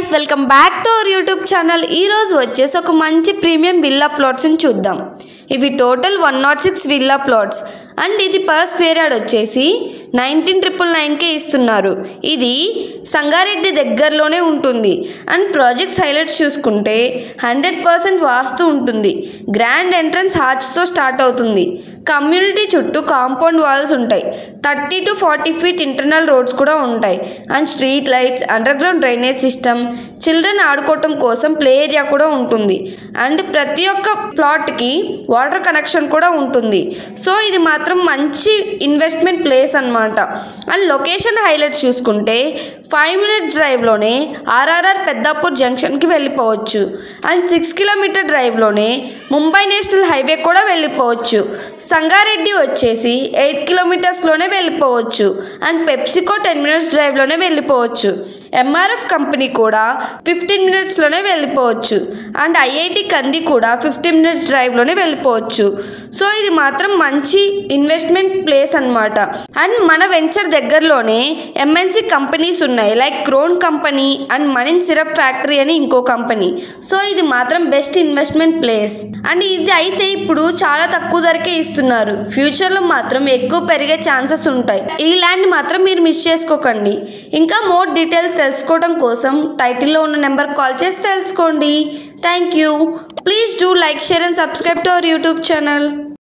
guys, welcome back to our YouTube channel. ఈ రోజు వచ్చేసి ఒక మంచి ప్రీమియం విల్లా ప్లాట్స్ ని చూద్దాం. ఇవి టోటల్ 106 విల్లా ప్లాట్స్ అండ్ ఇది పర్ స్క్వేర్ యార్డ్ వచ్చేసి 19,999కే ఇస్తున్నారు. ఇది సంగారెడ్డి దగ్గరలోనే ఉంటుంది అండ్ ప్రాజెక్ట్స్ హైలైట్స్ చూసుకుంటే 100% వాస్తు ఉంటుంది. గ్రాండ్ ఎంట్రన్స్ హార్చ్తో స్టార్ట్ అవుతుంది. కమ్యూనిటీ చుట్టూ కాంపౌండ్ వాల్స్ ఉంటాయి. 30 to 40 ఫీట్ ఇంటర్నల్ రోడ్స్ కూడా ఉంటాయి and street lights, under ground drainage system, children ఆడుకోవటం కోసం ప్లే ఏరియా కూడా ఉంటుంది అండ్ ప్రతి ఒక్క ప్లాట్కి వాటర్ కనెక్షన్ కూడా ఉంటుంది. సో ఇది మాత్రం మంచి ఇన్వెస్ట్మెంట్ ప్లేస్ అన్నమాట. అండ్ లొకేషన్ హైలైట్స్ చూసుకుంటే 5 minutes డ్రైవ్లోనే ఆర్ఆర్ఆర్ పెద్దాపూర్ జంక్షన్కి వెళ్ళిపోవచ్చు అండ్ 6 kilometer డ్రైవ్లోనే ముంబై నేషనల్ హైవే కూడా వెళ్ళిపోవచ్చు. సంగారెడ్డి వచ్చేసి 8 kilometersలోనే వెళ్ళిపోవచ్చు అండ్ పెప్సికో 10 minutes డ్రైవ్లోనే వెళ్ళిపోవచ్చు. ఎంఆర్ఎఫ్ కంపెనీ కూడా 15 minutesలోనే వెళ్ళిపోవచ్చు అండ్ ఐఐటి కంది కూడా 15 minutes డ్రైవ్లోనే వెళ్ళిపోవచ్చు. సో ఇది మాత్రం మంచి ఇన్వెస్ట్మెంట్ ప్లేస్ అన్నమాట. అండ్ మన వెంచర్ దగ్గరలోనే ఎంఎన్సి కంపెనీస్ ఉన్నాయి, లైక్ క్రోన్ కంపెనీ అండ్ మనిన్ సిరప్ ఫ్యాక్టరీ అని ఇంకో కంపెనీ. సో ఇది మాత్రం బెస్ట్ ఇన్వెస్ట్మెంట్ ప్లేస్ అండ్ ఇది అయితే ఇప్పుడు చాలా తక్కువ ధరకే ఇస్తున్నారు. ఫ్యూచర్లో మాత్రం ఎక్కువ పెరిగే ఛాన్సెస్ ఉంటాయి. ఈ ల్యాండ్ మాత్రం మీరు మిస్ చేసుకోకండి. ఇంకా మోర్ డీటెయిల్స్ తెలుసుకోవడం కోసం టైటిల్లో ఉన్న నెంబర్ కాల్ చేసి తెలుసుకోండి. Thank you. Please do like, share and subscribe to our YouTube channel.